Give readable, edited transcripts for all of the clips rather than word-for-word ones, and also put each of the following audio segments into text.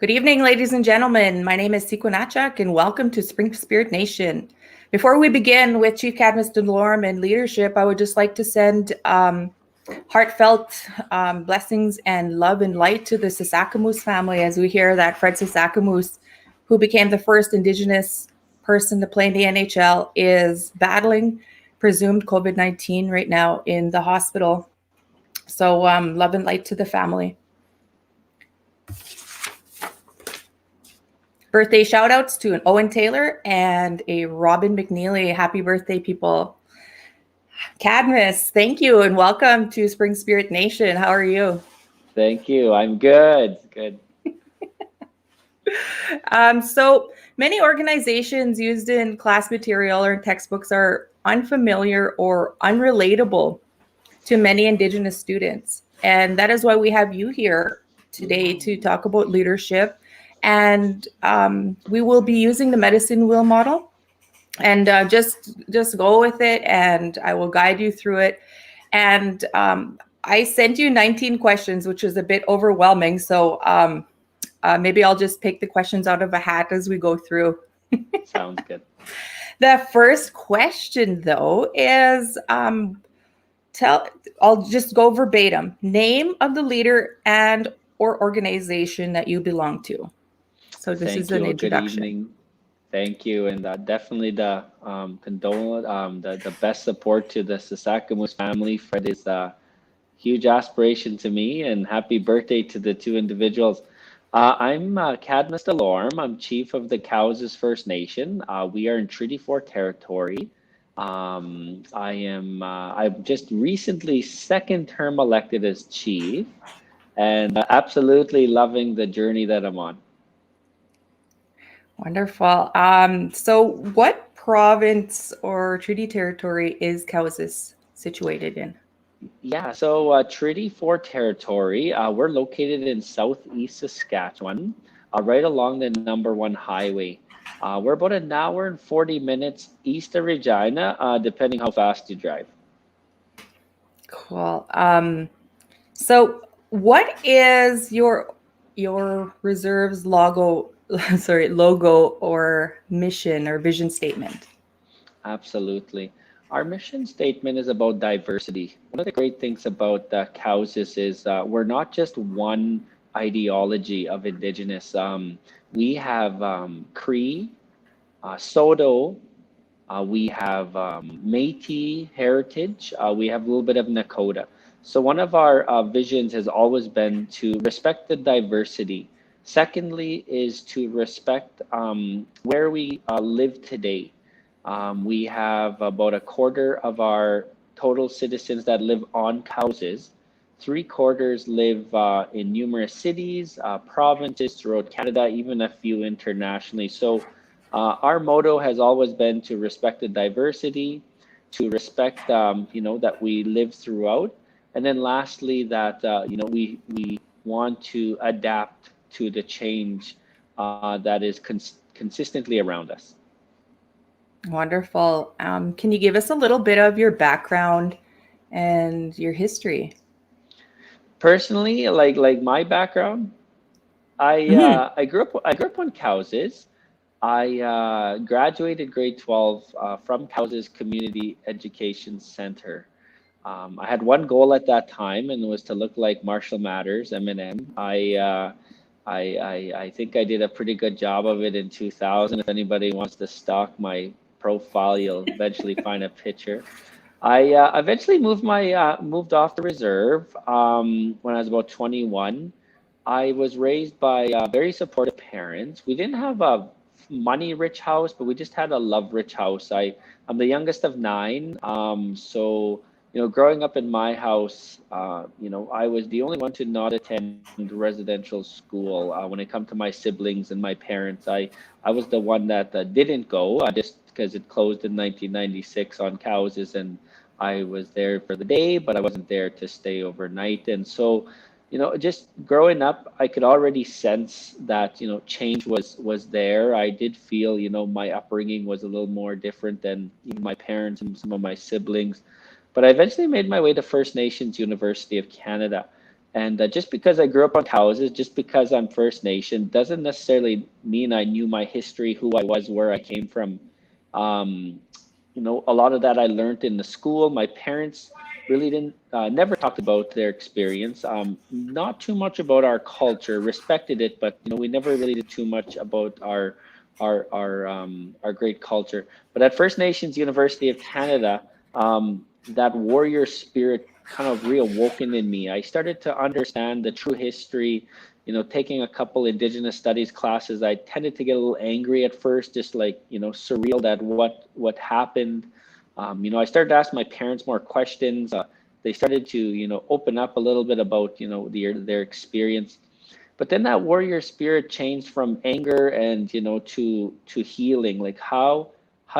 Good evening, ladies and gentlemen. My name is Sikonachak, and welcome to Spring Spirit Nation. Before we begin with Chief Cadmus Delorme and leadership, I would just like to send heartfelt blessings and love and light to the Sasakamoose family as we hear that Fred Sasakamoose, who became the first Indigenous person to play in the NHL, is battling presumed COVID-19 right now in the hospital. So love and light to the family. Birthday shout outs to an Owen Taylor and a Robin McNeely. Happy birthday, people. Cadmus, thank you and welcome to Spring Spirit Nation. How are you? Thank you. I'm good. Good. So many organizations used in class material or textbooks are unfamiliar or unrelatable to many Indigenous students. And that is why we have you here today to talk about leadership. And we will be using the medicine wheel model, and just go with it, and I will guide you through it. And I sent you 19 questions, which is a bit overwhelming. So maybe I'll just pick the questions out of a hat as we go through. Sounds good. The first question, though, is I'll just go verbatim. Name of the leader and or organization that you belong to. So this is an introduction. Good evening. Thank you, and definitely the the best support to the Sasakamoose family. Fred is a huge aspiration to me, and happy birthday to the two individuals. I'm Cadmus Delorme. I'm chief of the Cowes First Nation. We are in Treaty 4 territory. I'm just recently second term elected as chief, and absolutely loving the journey that I'm on. Wonderful. So what province or treaty territory is Cowes situated in? Yeah, so Treaty 4 territory, we're located in southeast Saskatchewan, right along the number 1 highway. We're about an hour and 40 minutes east of Regina, depending how fast you drive. Cool. So what is your reserve's logo or mission or vision statement? Absolutely. Our mission statement is about diversity. One of the great things about Cows is we're not just one ideology of Indigenous. We have Cree, Soto, we have Métis heritage, we have a little bit of Nakota. So one of our visions has always been to respect the diversity. Secondly is to respect where we live today. We have about a quarter of our total citizens that live on houses. 3/4 live in numerous cities, provinces throughout Canada, even a few internationally. So our motto has always been to respect the diversity, to respect, that we live throughout. And then lastly, that, we want to adapt to the change that is consistently around us. Wonderful. Can you give us a little bit of your background and your history? Personally, like my background, I grew up on Cowes. I graduated grade 12 from Cowes Community Education Center. I had one goal at that time, and it was to look like Marshall Mathers, Eminem. I think I did a pretty good job of it in 2000. If anybody wants to stalk my profile, you'll eventually find a picture. I eventually moved off the reserve when I was about 21. I was raised by very supportive parents. We didn't have a money-rich house, but we just had a love-rich house. I'm the youngest of 9, so growing up in my house, I was the only one to not attend residential school. When it come to my siblings and my parents, I was the one that didn't go just because it closed in 1996 on Cowes, and I was there for the day, but I wasn't there to stay overnight. And so, just growing up, I could already sense that, change was there. I did feel, my upbringing was a little more different than even my parents and some of my siblings. But I eventually made my way to First Nations University of Canada. And just because I grew up on houses, just because I'm First Nation, doesn't necessarily mean I knew my history, who I was, where I came from. Um, a lot of that I learned in the school. My parents really didn't, never talked about their experience. Not too much about our culture, respected it, but we never really did too much about our great culture. But at First Nations University of Canada, that warrior spirit kind of reawoken in me. I started to understand the true history. Taking a couple Indigenous studies classes, I tended to get a little angry at first, just like surreal that what happened. I started to ask my parents more questions. They started to open up a little bit about their experience. But then that warrior spirit changed from anger and to healing. Like how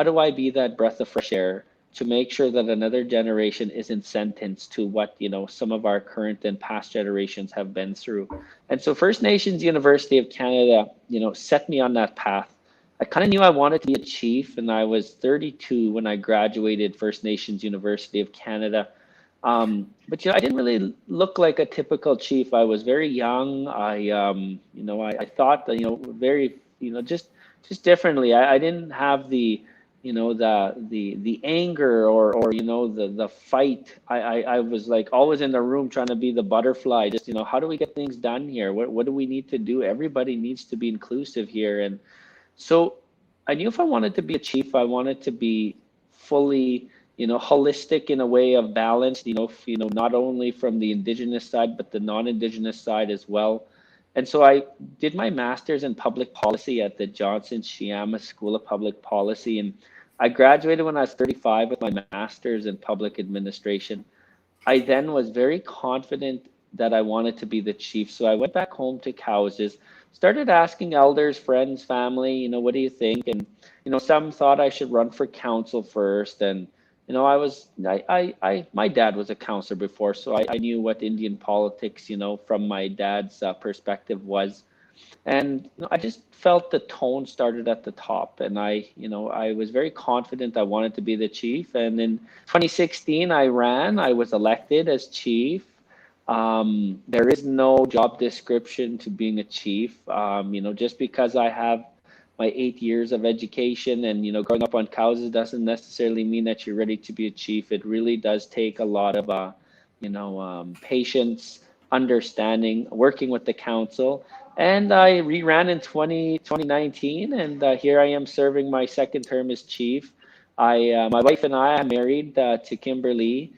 do I be that breath of fresh air to make sure that another generation isn't sentenced to what some of our current and past generations have been through. And so First Nations University of Canada set me on that path. I kind of knew I wanted to be a chief, and I was 32 when I graduated First Nations University of Canada. But I didn't really look like a typical chief. I was very young. I thought that very just differently. I didn't have the the anger or the fight. I was like always in the room trying to be the butterfly. Just how do we get things done here? What do we need to do? Everybody needs to be inclusive here. And so I knew if I wanted to be a chief, I wanted to be fully, holistic in a way of balance, not only from the Indigenous side, but the non-Indigenous side as well. And so I did my master's in public policy at the Johnson Shiama School of Public Policy. And I graduated when I was 35 with my master's in public administration. I then was very confident that I wanted to be the chief. So I went back home to Cowses, started asking elders, friends, family, what do you think? And, some thought I should run for council first. And, my dad was a counselor before, so I knew what Indian politics, from my dad's perspective was. And I just felt the tone started at the top, and I was very confident I wanted to be the chief. And in 2016, I ran. I was elected as chief. There is no job description to being a chief. Just because I have my 8 years of education and growing up on cows doesn't necessarily mean that you're ready to be a chief. It really does take a lot of patience, understanding, working with the council. And I re-ran in 2019, and here I am serving my second term as chief. My wife and I are married to Kimberly.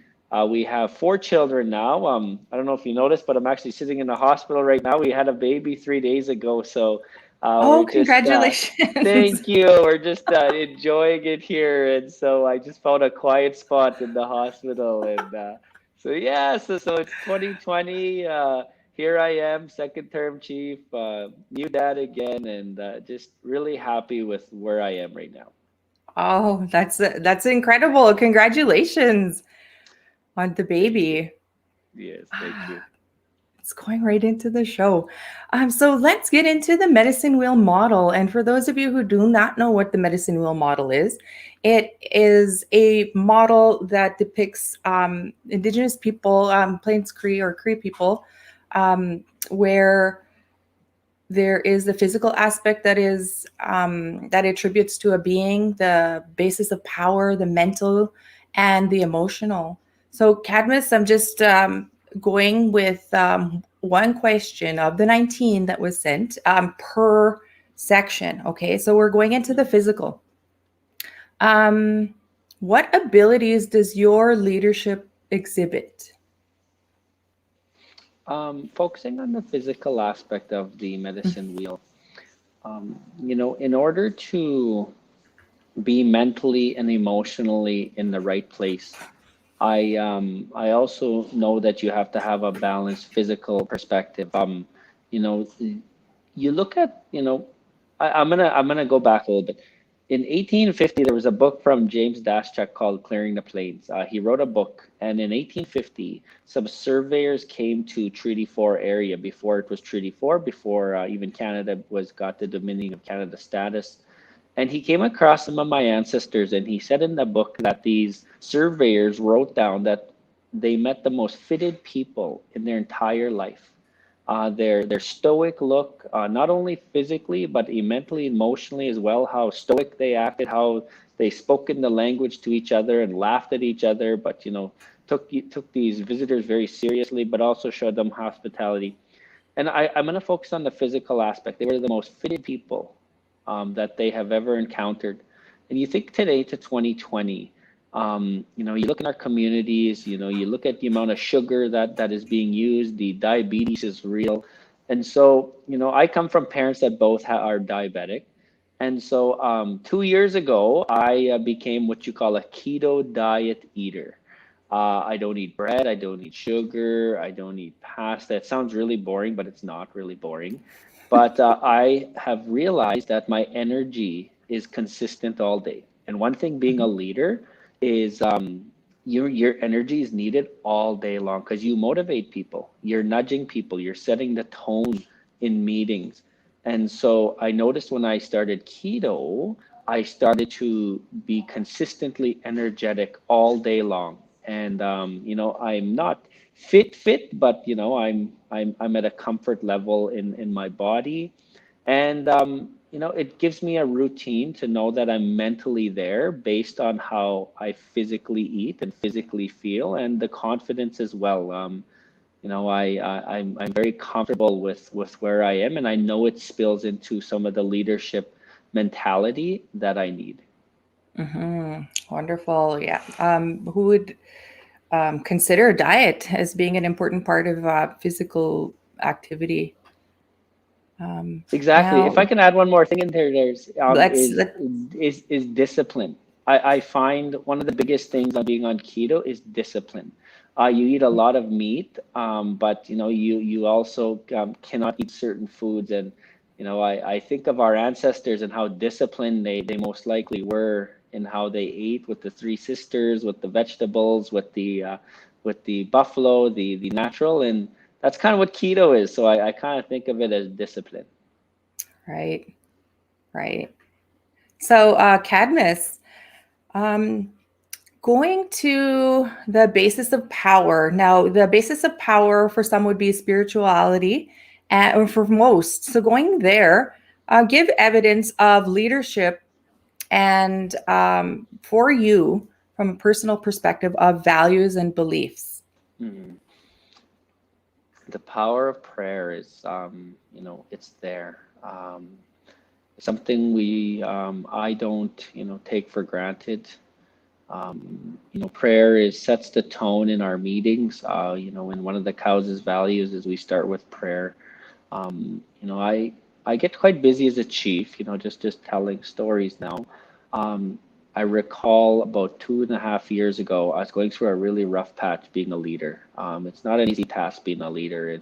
We have 4 children now. I don't know if you noticed, but I'm actually sitting in the hospital right now. We had a baby 3 days ago, so Oh, we're just congratulations. thank you. We're just enjoying it here, and so I just found a quiet spot in the hospital, and so yeah, so it's 2020. Here I am, second term chief, new dad again, and just really happy with where I am right now. Oh, that's incredible. Congratulations on the baby. Yes, thank you. It's going right into the show. So let's get into the medicine wheel model. And for those of you who do not know what the medicine wheel model is, it is a model that depicts Indigenous people, Plains Cree or Cree people, where there is the physical aspect that is that attributes to a being, the basis of power, the mental, and the emotional. So, Cadmus, I'm just going with one question of the 19 that was sent per section. Okay, so we're going into the physical. What abilities does your leadership exhibit? Focusing on the physical aspect of the medicine wheel, in order to be mentally and emotionally in the right place, I also know that you have to have a balanced physical perspective. You know, you look at, I'm gonna go back a little bit. In 1850, there was a book from James Daschuk called Clearing the Plains. He wrote a book, and in 1850, some surveyors came to Treaty 4 area before it was Treaty 4, before even Canada got the Dominion of Canada status. And he came across some of my ancestors, and he said in the book that these surveyors wrote down that they met the most fitted people in their entire life. Their stoic look, not only physically but mentally, emotionally as well. How stoic they acted, how they spoke in the language to each other and laughed at each other, but took these visitors very seriously, but also showed them hospitality. And I'm going to focus on the physical aspect. They were the most fitted people that they have ever encountered. And you think today to 2020, you look in our communities, you look at the amount of sugar that is being used, the diabetes is real. And so, I come from parents that both are diabetic. And so 2 years ago, I became what you call a keto diet eater. I don't eat bread. I don't eat sugar. I don't eat pasta. It sounds really boring, but it's not really boring. But I have realized that my energy is consistent all day. And one thing being a leader is your energy is needed all day long because you motivate people. You're nudging people. You're setting the tone in meetings. And so I noticed when I started keto, I started to be consistently energetic all day long. And I'm not fit, but I'm at a comfort level in my body. And it gives me a routine to know that I'm mentally there based on how I physically eat and physically feel, and the confidence as well. I'm very comfortable with where I am, and I know it spills into some of the leadership mentality that I need. Wonderful. Yeah. Who would consider diet as being an important part of physical activity? Exactly. If I Now, can add one more thing in there, there's let's let is discipline. I find one of the biggest things on being on keto is discipline. You eat a lot of meat, but you also cannot eat certain foods. And I think of our ancestors and how disciplined they most likely were in how they ate with the three sisters, with the vegetables, with the buffalo, the natural, and that's kind of what keto is. So I kind of think of it as discipline. right, right. So, Cadmus, um, going to the basis of power. Now, the basis of power for some would be spirituality, and or for most. So, going there, give evidence of leadership and for you from a personal perspective of values and beliefs. Mhm. The power of prayer is, it's there. Something I don't, take for granted. Prayer sets the tone in our meetings. And one of the Cows's values is we start with prayer. I get quite busy as a chief, just telling stories now. Um, I recall about 2.5 years ago, I was going through a really rough patch being a leader. It's not an easy task being a leader.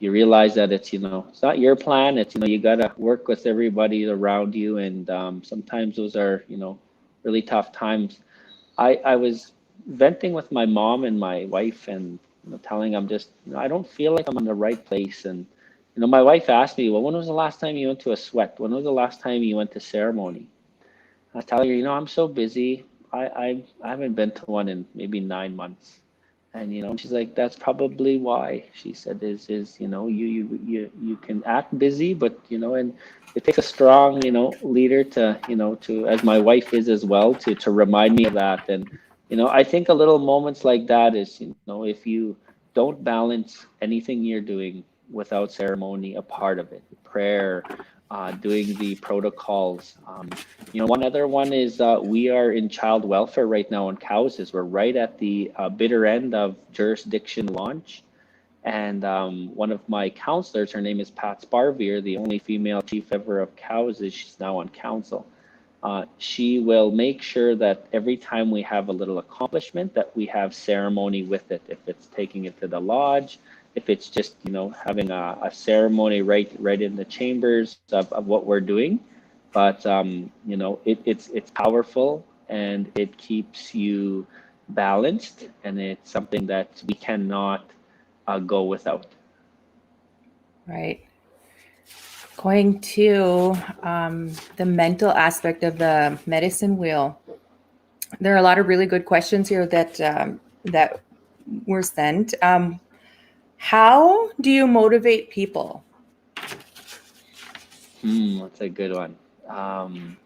You realize that it's not your plan. It's you gotta work with everybody around you, and sometimes those are really tough times. I was venting with my mom and my wife, and telling them just I don't feel like I'm in the right place. And my wife asked me, well, when was the last time you went to a sweat? When was the last time you went to ceremony? I was telling her, I'm so busy. I haven't been to one in maybe 9 months. And she's like, that's probably why. She said, is you can act busy, but and it takes a strong leader to as my wife is as well to remind me of that. And I think a little moments like that is if you don't balance anything you're doing without ceremony, a part of it, prayer, doing the protocols. One other one is we are in child welfare right now on Cowses. We're right at the bitter end of jurisdiction launch. And one of my counselors, her name is Pat Sparvier, the only female chief ever of Cowses. She's now on council. She will make sure that every time we have a little accomplishment that we have ceremony with it. If it's taking it to the lodge, if it's just having a ceremony right in the chambers of what we're doing. But it's powerful, and it keeps you balanced, and it's something that we cannot go without. Right. Going to the mental aspect of the medicine wheel. There are a lot of really good questions here that that were sent. How do you motivate people? That's a good one. Um,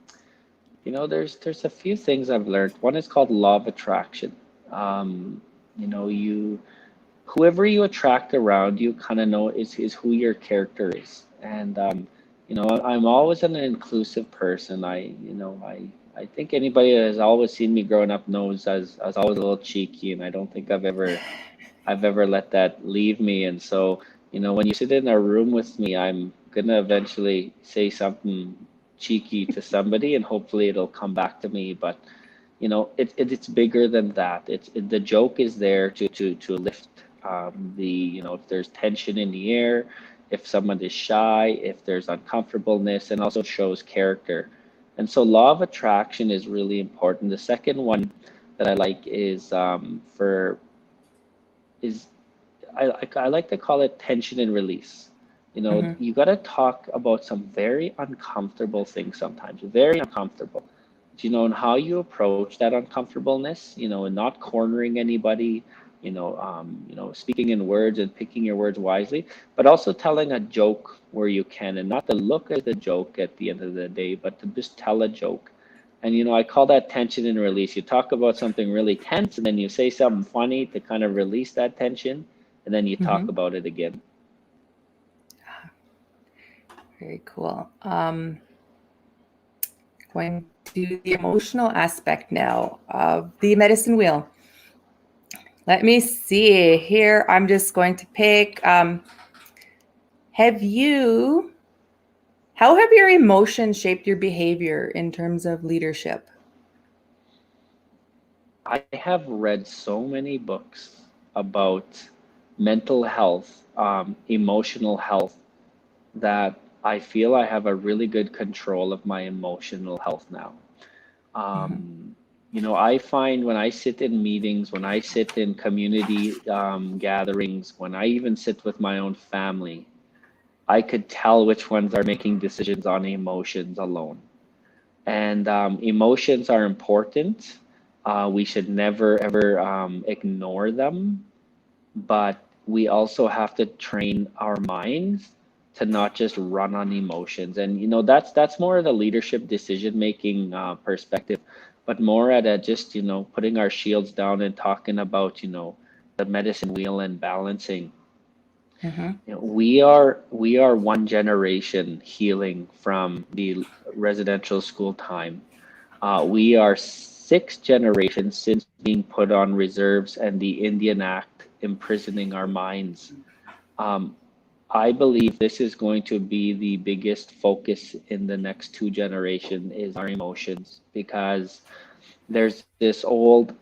there's a few things I've learned. One is called law of attraction. Um, you whoever you attract around you kind of know is who your character is. And I'm always an inclusive person. I think anybody that has always seen me growing up knows I was always a little cheeky, and I don't think I've ever let that leave me. And so, when you sit in a room with me, I'm gonna eventually say something cheeky to somebody, and hopefully it'll come back to me. But it's bigger than that. The joke is there to lift if there's tension in the air, if someone is shy, if there's uncomfortableness, and also shows character. And so law of attraction is really important. The second one that I like is I like to call it tension and release. Mm-hmm. You got to talk about some very uncomfortable things sometimes, very uncomfortable. And how you approach that uncomfortableness, and not cornering anybody, speaking in words and picking your words wisely, but also telling a joke where you can, and not to look at the joke at the end of the day, but to just tell a joke. And I call that tension and release. You talk about something really tense, and then you say something funny to kind of release that tension, and then you talk Mm-hmm. about it again. Very cool. Going to the emotional aspect now of the medicine wheel. Let me see here. I'm just going to pick. Have you? How have your emotions shaped your behavior in terms of leadership? I have read so many books about mental health, emotional health, that I feel I have a really good control of my emotional health now. Mm-hmm. I find when I sit in meetings, when I sit in community gatherings, when I even sit with my own family, I could tell which ones are making decisions on emotions alone. And emotions are important. We should never ever ignore them, but we also have to train our minds to not just run on emotions. And that's more of the leadership decision making perspective, but more at a just putting our shields down and talking about the medicine wheel and balancing. Mm-hmm. We are one generation healing from the residential school time. We are six generations since being put on reserves and the Indian Act imprisoning our minds. Um, I believe this is going to be the biggest focus in the next two generations is our emotions, because there's this old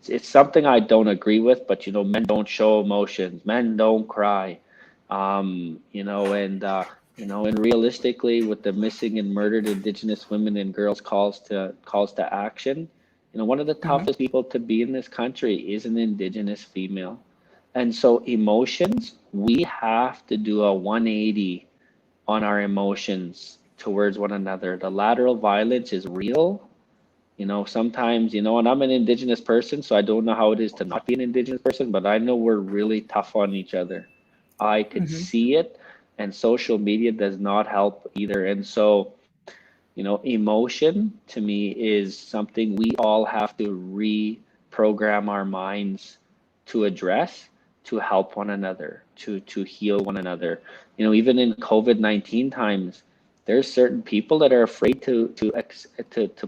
it's something I don't agree with, but men don't show emotions, men don't cry. And realistically, with the missing and murdered Indigenous women and girls calls to action, one of the Mm-hmm. toughest people to be in this country is an Indigenous female. And so emotions, we have to do a 180 on our emotions towards one another. The lateral violence is real. Sometimes, and I'm an Indigenous person, so I don't know how it is to not be an Indigenous person, but I know we're really tough on each other. I could Mm-hmm. see it, and social media does not help either. And so, emotion to me is something we all have to reprogram our minds to address, to help one another, to heal one another. Even in COVID-19 times, there's certain people that are afraid to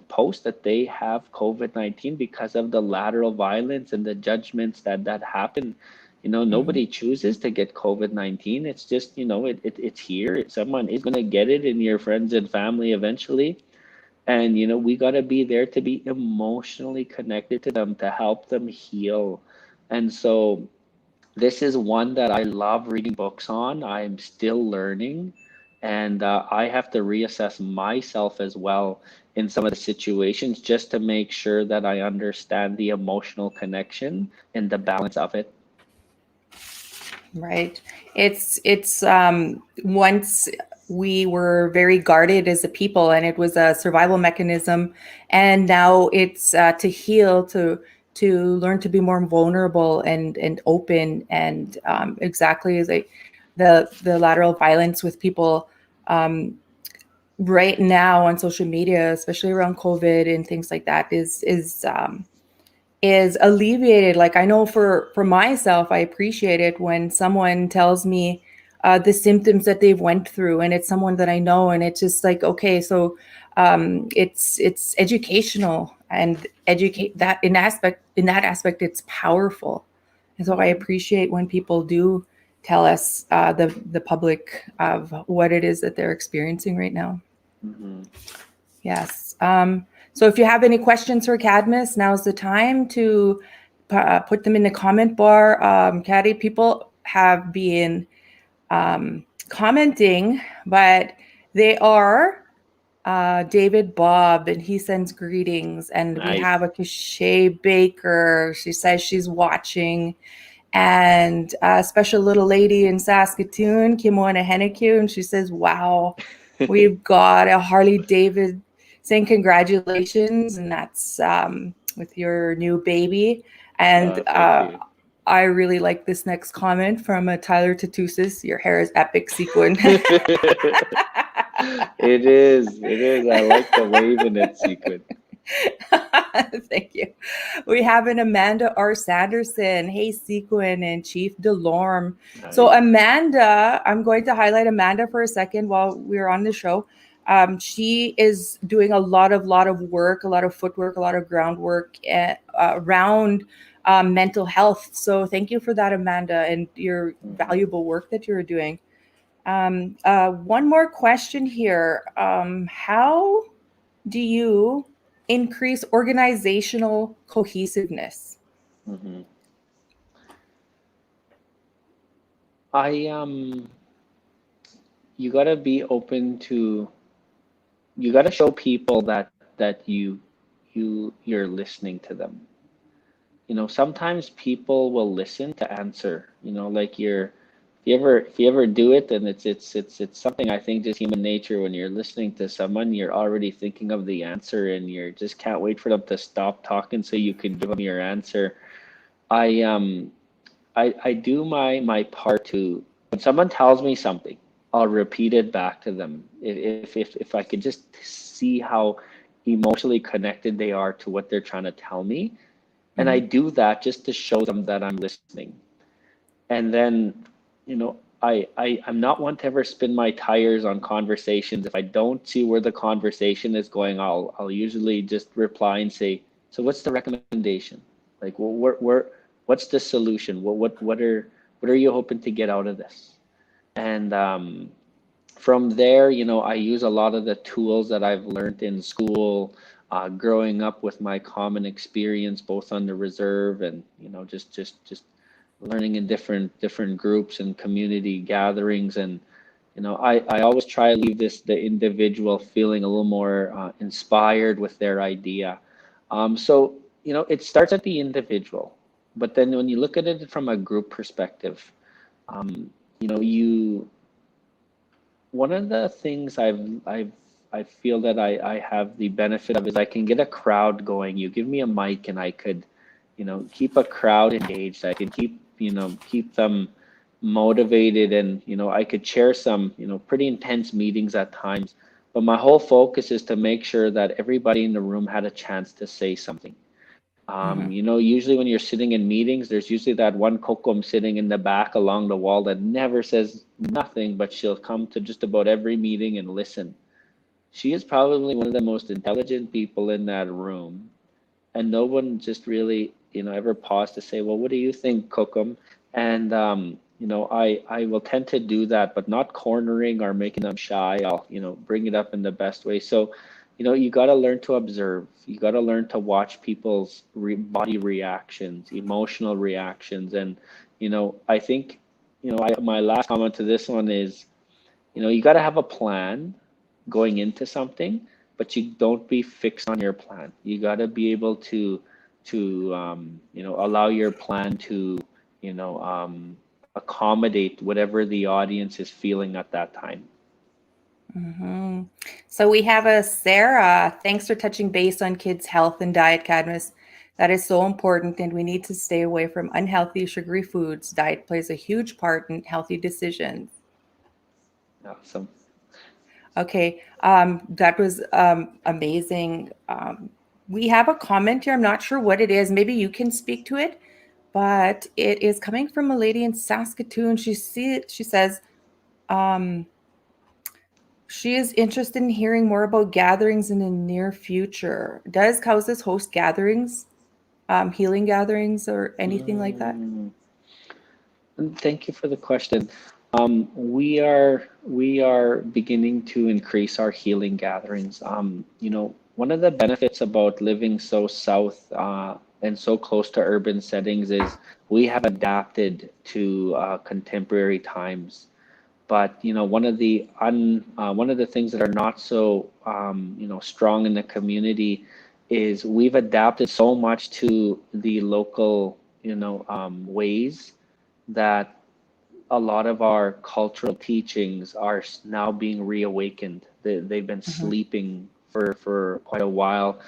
post that they have COVID-19 because of the lateral violence and the judgments that happen. Mm-hmm. Nobody chooses to get COVID-19. It's just, it's here. Someone is going to get it in your friends and family eventually. And, we got to be there to be emotionally connected to them, to help them heal. And so this is one that I love reading books on. I'm still learning, and I have to reassess myself as well in some of the situations just to make sure that I understand the emotional connection and the balance of it. Right. It's once we were very guarded as a people, and it was a survival mechanism, and now it's to heal, to learn to be more vulnerable and open, and exactly as the lateral violence with people right now on social media, especially around COVID and things like that, is alleviated. Like, I know for myself, I appreciate it when someone tells me the symptoms that they've went through, and it's someone that I know, and it's just like, okay, so it's educational, and educate that in that aspect, it's powerful. And so I appreciate when people do tell us, the public, of what it is that they're experiencing right now. Mm-hmm. Yes. So if you have any questions for Cadmus, now's the time to put them in the comment bar. Caddy, people have been commenting, but they are David Bob, and he sends greetings. And we Nice. have a Cachet Baker. She says she's watching. And a special little lady in Saskatoon, Kimona Henneku, and she says, wow, we've got a Harley David saying congratulations, and that's with your new baby. And Thank you. I really like this next comment from Tyler Tatusis. Your hair is epic, sequin. It is. It is. I like the wave in it, sequin. Thank you. We have an Amanda R. Sanderson. Hey, Sequin and Chief Delorme. So Nice. Amanda, I'm going to highlight Amanda for a second while we're on the show. She is doing a lot of work, a lot of footwork, a lot of groundwork around mental health. So thank you for that, Amanda, and your valuable work that you're doing. One more question here. How do you increase organizational cohesiveness? Mm-hmm. I you gotta be open to. You gotta show people that you're listening to them. Sometimes people will listen to answer. Like if you ever do it, then it's something, I think, just human nature. When you're listening to someone, you're already thinking of the answer, and you just can't wait for them to stop talking so you can give them your answer. I I do my part to, when someone tells me something, I'll repeat it back to them. If I could just see how emotionally connected they are to what they're trying to tell me, and I Mm-hmm. do that just to show them that I'm listening. And then, I'm not one to ever spin my tires on conversations. If I don't see where the conversation is going, I'll usually just reply and say, so what's the recommendation? Like, well, what's the solution? What are you hoping to get out of this? And from there, I use a lot of the tools that I've learned in school, growing up with my common experience, both on the reserve and, just learning in different groups and community gatherings. And I always try to leave the individual feeling a little more inspired with their idea. So it starts at the individual, but then when you look at it from a group perspective, you one of the things I feel that I have the benefit of is I can get a crowd going. You give me a mic and I could, keep a crowd engaged. I could keep them motivated, and I could chair some pretty intense meetings at times. But my whole focus is to make sure that everybody in the room had a chance to say something. Mm-hmm. Usually when you're sitting in meetings, there's usually that one kokum sitting in the back along the wall that never says nothing, but she'll come to just about every meeting and listen. She is probably one of the most intelligent people in that room, and no one just really, ever paused to say, well, what do you think, kokum? And I will tend to do that, but not cornering or making them shy. I'll bring it up in the best way. So you got to learn to observe. You got to learn to watch people's body reactions, emotional reactions. And I think my last comment to this one is, you got to have a plan going into something, but you don't be fixed on your plan. You got to be able to allow your plan to accommodate whatever the audience is feeling at that time. So we have a Sarah. Thanks for touching base on kids' health and diet, Cadmus. That is so important, and we need to stay away from unhealthy, sugary foods. Diet plays a huge part in healthy decisions. Awesome. Okay, that was amazing. We have a comment here. I'm not sure what it is. Maybe you can speak to it, but it is coming from a lady in Saskatoon. She says um, she is interested in hearing more about gatherings in the near future. Does Houses host gatherings, healing gatherings, or anything like that? Mm, and thank you for the question. We are beginning to increase our healing gatherings. One of the benefits about living so south and so close to urban settings is we have adapted to contemporary times. But one of the things that are not so strong in the community is we've adapted so much to the local ways that a lot of our cultural teachings are now being reawakened. They've been Mhm. sleeping for quite a while.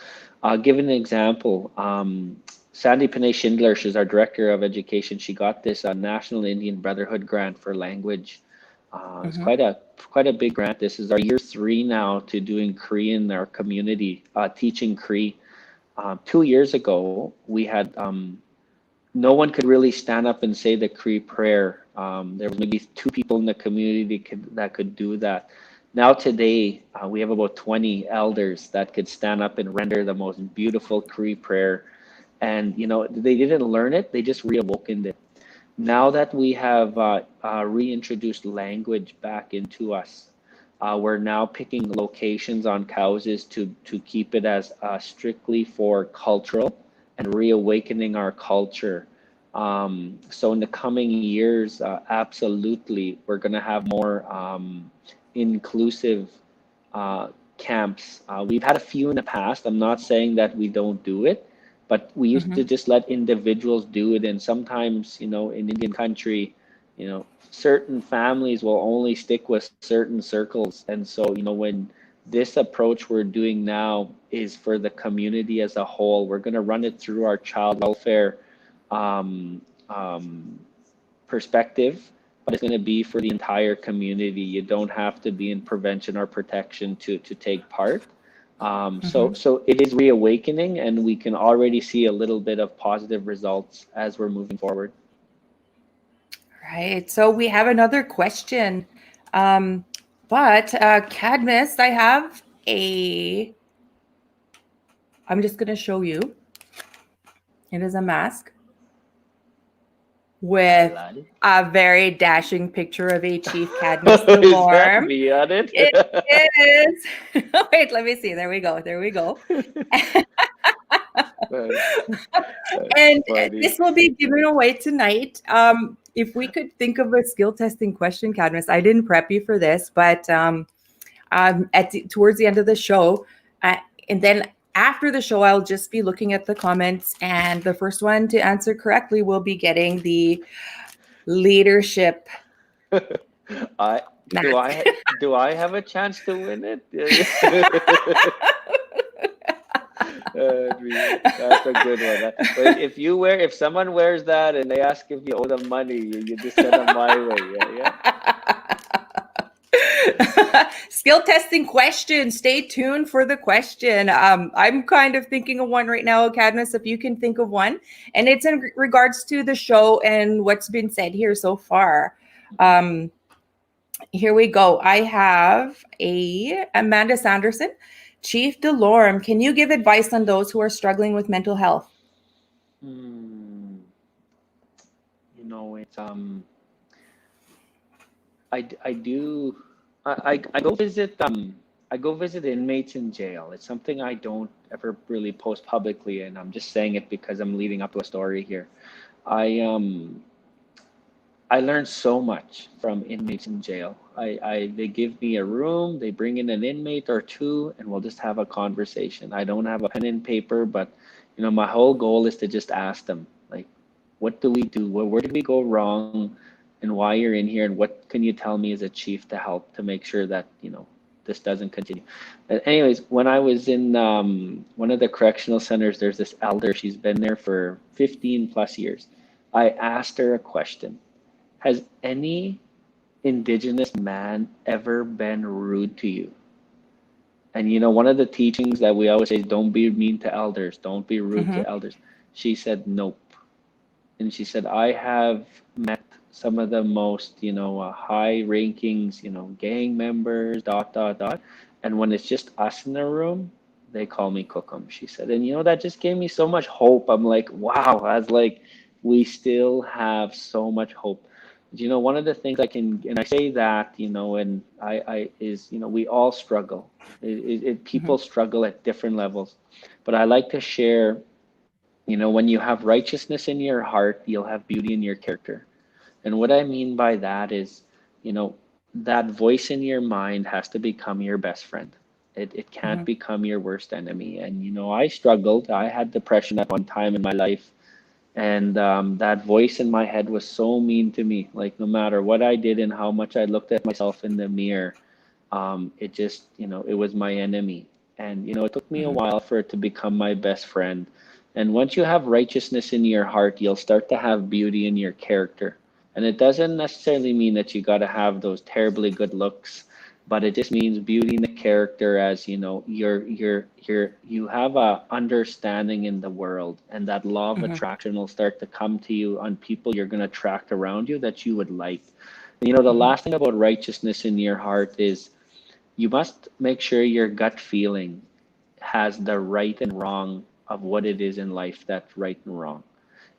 Give an example. Sandy Panay Schindler, she's our director of education. She got this National Indian Brotherhood grant for language. It's Mhm. quite a big grant. This is our year 3 now to doing Cree in our community, teaching Cree. 2 years ago, we had no one could really stand up and say the Cree prayer. There was maybe 2 people in the community that could do that. Now today, we have about 20 elders that could stand up and render the most beautiful Cree prayer. And they didn't learn it; they just reawoken it. Now that we have reintroduced language back into us, we're now picking locations on houses to keep it as strictly for cultural and reawakening our culture. So in the coming years, absolutely, we're going to have more inclusive camps. We've had a few in the past. I'm not saying that we don't do it, but we used to Mhm. just let individuals do it. And sometimes, in Indian country, certain families will only stick with certain circles. And so, when this approach we're doing now is for the community as a whole, we're going to run it through our child welfare um, um, perspective, but it's going to be for the entire community. You don't have to be in prevention or protection to take part. So Mhm. so it is reawakening, and we can already see a little bit of positive results as we're moving forward. Right. So we have another question. Um, but Cadmus, I'm just going to show you. It is a mask I with love it. a very dashing picture of a Chief Cadmus Is that Delorme. me on it? It is. Wait, let me see. There we go. There we go. That's, that's And funny. this will be given away tonight. If we could think of a skill testing question, Cadmus, I didn't prep you for this, but towards the end of the show, uh, and then after the show, I'll just be looking at the comments, and the first one to answer correctly will be getting the leadership I do mask. I do I have a chance to win it? That's a good one. But if someone wears that and they ask if you owe them money, you just send them my way. Yeah, yeah. Skill testing question. Stay tuned for the question. I'm kind of thinking of one right now, Cadmus, if you can think of one. And it's in regards to the show and what's been said here so far. Um, Here we go. I have a Amanda Sanderson. Chief Delorme, can you give advice on those who are struggling with mental health? Hmm. It's I do I go visit inmates in jail. It's something I don't ever really post publicly, and I'm just saying it because I'm leading up to a story here. I I learned so much from inmates in jail. They give me a room, they bring in an inmate or two, and we'll just have a conversation. I don't have a pen and paper, but my whole goal is to just ask them, like, what do we do? Where did we go wrong? And why you're in here? And what can you tell me as a chief to help to make sure that this doesn't continue. But anyways, when I was in one of the correctional centers, there's this elder. She's been there for 15 plus years. I asked her a question. Has any indigenous man ever been rude to you? And one of the teachings that we always say is don't be mean to elders, don't be rude Mm-hmm. to elders. She said, nope. And she said, I have met some of the most, high rankings, gang members, dot, dot, dot. And when it's just us in the room, they call me Kokum, she said. And, that just gave me so much hope. I'm like, wow, I was like, we still have so much hope. One of the things and I say that, and is, we all struggle. People struggle at different levels. But I like to share, when you have righteousness in your heart, you'll have beauty in your character. And what I mean by that is, that voice in your mind has to become your best friend. It can't Mm-hmm. become your worst enemy. And, I struggled. I had depression at one time in my life. And that voice in my head was so mean to me. Like, no matter what I did and how much I looked at myself in the mirror, it just, it was my enemy. And, it took me a Mm-hmm. while for it to become my best friend. And once you have righteousness in your heart, you'll start to have beauty in your character. And it doesn't necessarily mean that you got to have those terribly good looks, but it just means beauty in the character as, you have a understanding in the world, and that law of Mm-hmm. attraction will start to come to you on people you're going to attract around you that you would like. The Mm-hmm. last thing about righteousness in your heart is you must make sure your gut feeling has the right and wrong of what it is in life that's right and wrong.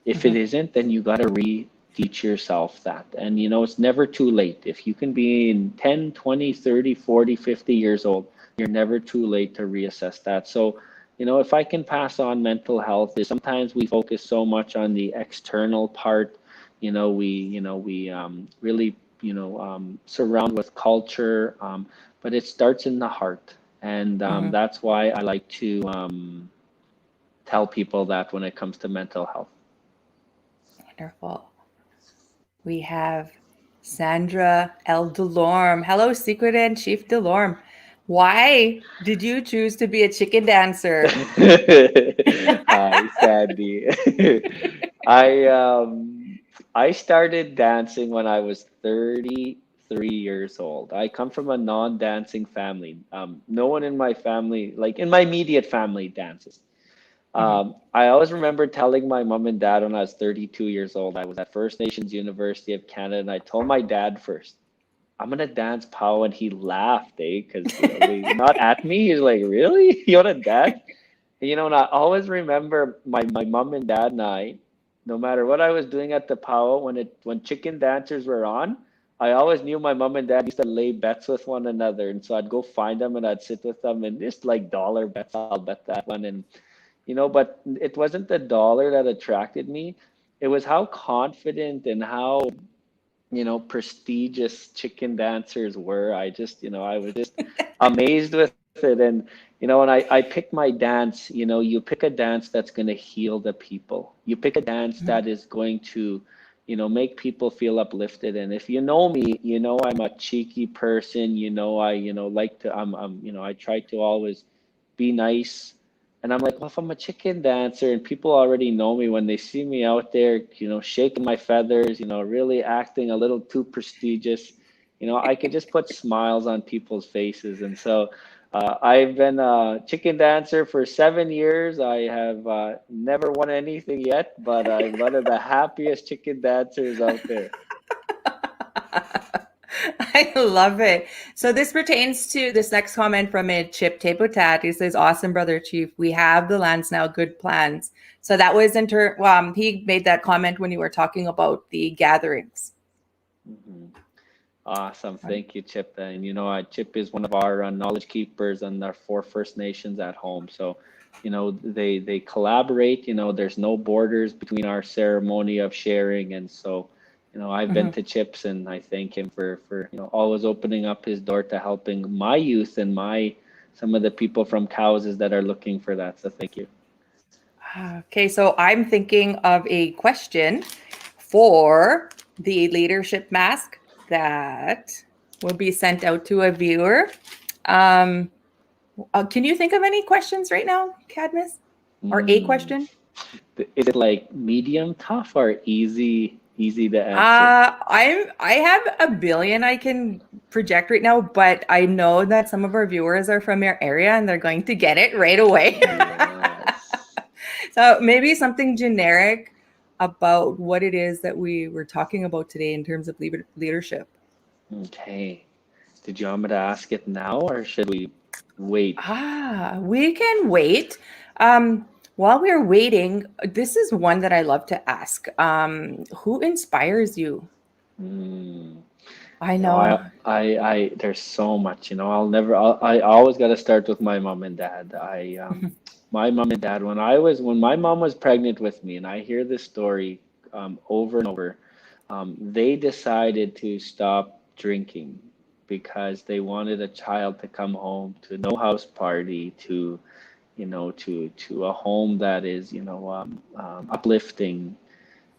If it Mm-hmm. isn't, then you got to reteach yourself that. And it's never too late. If you can be in 10, 20, 30, 40, 50 years old, you're never too late to reassess that. So, if I can pass on mental health is sometimes we focus so much on the external part. We really, surround with culture, but it starts in the heart. And Mm-hmm. that's why I like to tell people that when it comes to mental health. Wonderful. We have Sandra L. Delorme. Hello, Secret and Chief Delorme. Why did you choose to be a chicken dancer? Hi, Sandy. I um I started dancing when I was 33 years old. I come from a non-dancing family. No one in my family, like in my immediate family, dances. Mm-hmm. I always remember telling my mom and dad when I was 32 years old, I was at First Nations University of Canada, and I told my dad first, I'm gonna dance pow, and he laughed, because not at me. He's like, really? You wanna dance? And I always remember my mom and dad and I, no matter what I was doing at the powwow, when chicken dancers were on, I always knew my mom and dad used to lay bets with one another, and so I'd go find them and I'd sit with them and just like dollar bets. I'll bet that one, and but it wasn't the dollar that attracted me. It was how confident and how prestigious chicken dancers were. I was just amazed with it. And I picked my dance, you pick a dance that's going to heal the people. You pick a dance Mm-hmm. that is going to, make people feel uplifted. And if you know me, I'm a cheeky person, like to, I try to always be nice. And I'm like, well, if I'm a chicken dancer and people already know me when they see me out there, shaking my feathers, really acting a little too prestigious, I can just put smiles on people's faces. And so I've been a chicken dancer for 7 years. I have never won anything yet, but I'm one of the happiest chicken dancers out there. I love it. So this pertains to this next comment from it, Chip Tapotat. He says, awesome, brother chief. We have the lands now, good plans. So that was he made that comment when you were talking about the gatherings. Mhm. Awesome. Thank you, Chip. And Chip is one of our knowledge keepers and our four First Nations at home. So, they collaborate. There's no borders between our ceremony of sharing. And so, I've been Mhm. to Chip's, and I thank him for always opening up his door to helping my youth and some of the people from Cowses that are looking for that. So thank you. Okay, so I'm thinking of a question for the leadership mask that will be sent out to a viewer. Um, can you think of any questions right now, Cadmus? Or a Mm. question? Is it like medium tough or easy to answer? I have a billion I can project right now, but I know that some of our viewers are from your area and they're going to get it right away. Yes. So maybe something generic about what it is that we were talking about today in terms of leadership. Okay. Did you want me to ask it now or should we wait? We can wait. While we're waiting, this is one that I love to ask. Who inspires you? Mm. I You know, I, know. there's so much, I always got to start with my mom and dad. My mom and dad, when my mom was pregnant with me, and I hear this story over and over, they decided to stop drinking because they wanted a child to come home to no house party, to a home that is, uplifting.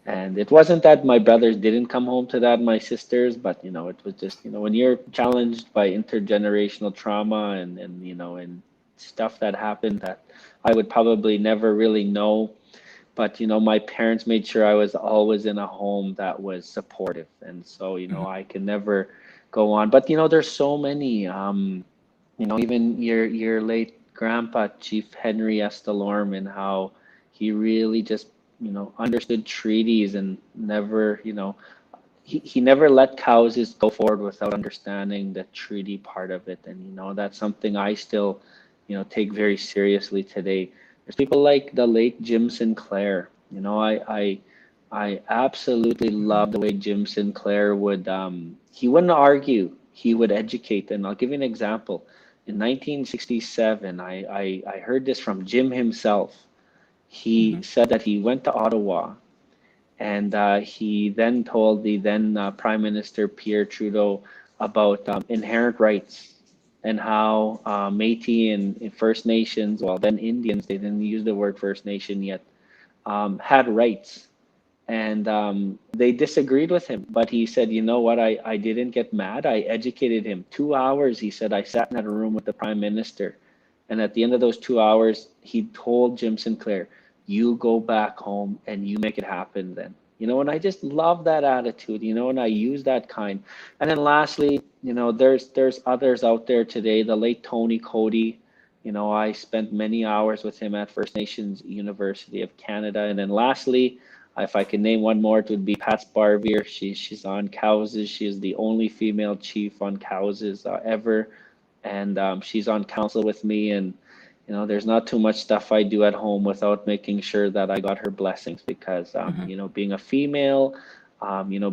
And it wasn't that my brothers didn't come home to that, my sisters, but it was just, when you're challenged by intergenerational trauma and stuff that happened that I would probably never really know. But my parents made sure I was always in a home that was supportive. And so, Mhm. I can never go on. But there's so many, even your late grandpa, Chief Henry S. Delorme, and how he really just, understood treaties and never, he never let cows just go forward without understanding the treaty part of it. And, that's something I still, take very seriously today. There's people like the late Jim Sinclair. I absolutely love the way Jim Sinclair he wouldn't argue, he would educate. And I'll give you an example. In 1967, I heard this from Jim himself. He Mhm. said that he went to Ottawa and he then told the then Prime Minister Pierre Trudeau about inherent rights and how Métis and First Nations, well, then Indians, they didn't use the word First Nation yet, had rights. And they disagreed with him. But he said, you know what? I didn't get mad. I educated him. 2 hours, he said, I sat in that room with the Prime Minister. And at the end of those 2 hours, he told Jim Sinclair, you go back home and you make it happen then. And I just love that attitude, and I use that kind. And then lastly, there's others out there today. The late Tony Cody, I spent many hours with him at First Nations University of Canada. And then lastly, if I could name one more, it would be Pat Barbier. She's on Cowses. She is the only female chief on Cowses ever, and she's on council with me. And there's not too much stuff I do at home without making sure that I got her blessings because Mhm. being a female,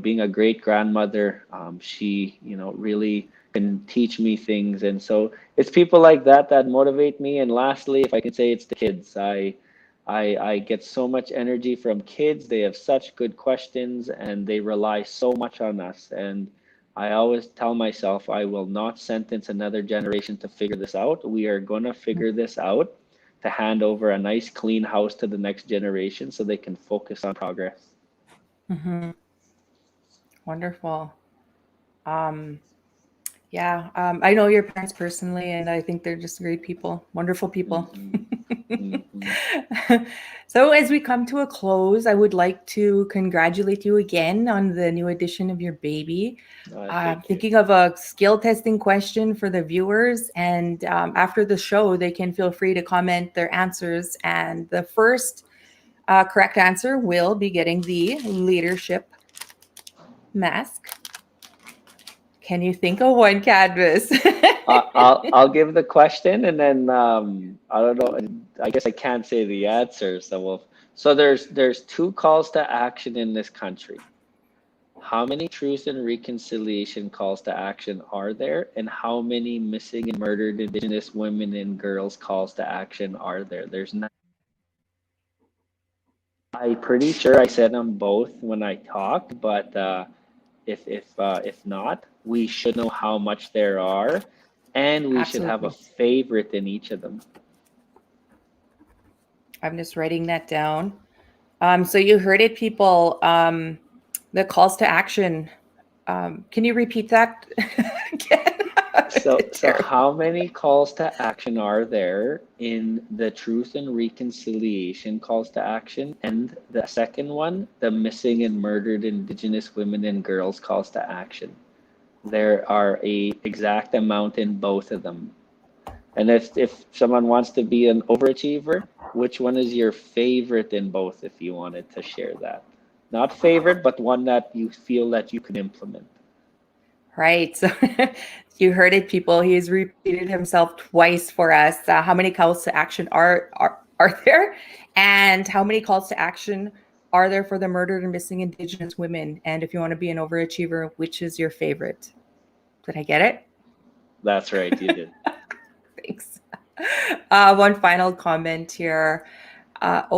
being a great grandmother, she really can teach me things. And so it's people like that that motivate me. And lastly, if I can say, it's the kids. I get so much energy from kids. They have such good questions and they rely so much on us. And I always tell myself I will not sentence another generation to figure this out. We are going to figure this out to hand over a nice clean house to the next generation so they can focus on progress. Mhm. Wonderful. Um, yeah, I know your parents personally, and I think they're just great people, wonderful people. Mm-hmm. Mm-hmm. So, as we come to a close, I would like to congratulate you again on the new addition of your baby. Thank you. Thinking of a skill testing question for the viewers, and after the show, they can feel free to comment their answers. And the first correct answer will be getting the leadership mask. Can you think of one, Cadmus? I'll give the question and then I don't know. I guess I can't say the answer. So there's two calls to action in this country. How many truth and reconciliation calls to action are there, and how many missing and murdered Indigenous women and girls calls to action are there? There's not. I'm pretty sure I said them both when I talked, but if not, we should know how much there are, and we should have a Absolutely. favorite in each of them. I'm just writing that down. So you heard it, people. The calls to action. Can you repeat that again? So Terrible. how many calls to action are there in the truth and reconciliation calls to action? And the second one, the missing and murdered Indigenous women and girls calls to action. There are a exact amount in both of them. And if someone wants to be an overachiever, which one is your favorite in both if you wanted to share that? Not favorite, but one that you feel that you can implement. Right. So you heard it, people. He's repeated himself twice for us. How many calls to action are there, and how many calls to action are there for the murdered and missing Indigenous women? And if you want to be an overachiever, which is your favorite? Did I get it? That's right, you did. Thanks. One final comment here. Back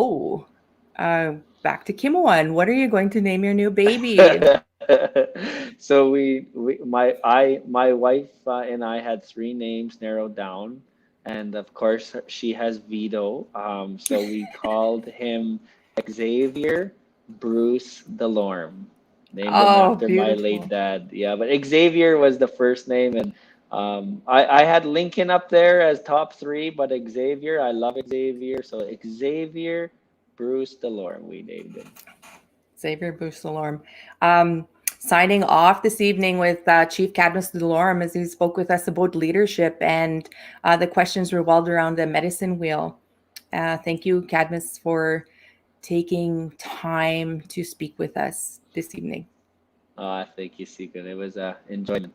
to Kimwan. What are you going to name your new baby? So my wife and I had three names narrowed down, and of course she has veto. So we called him Xavier Bruce Delorme, named him Oh, after my late beautiful. dad. Yeah, but Xavier was the first name, and I had Lincoln up there as top three, but Xavier, I love Xavier, so Xavier Bruce Delorme, we named him. Xavier Delorme. Signing off this evening with Chief Cadmus Delorme as he spoke with us about leadership, and the questions revolved around the medicine wheel. Thank you, Cadmus, for taking time to speak with us this evening. Thank you, Segan. It was enjoyment.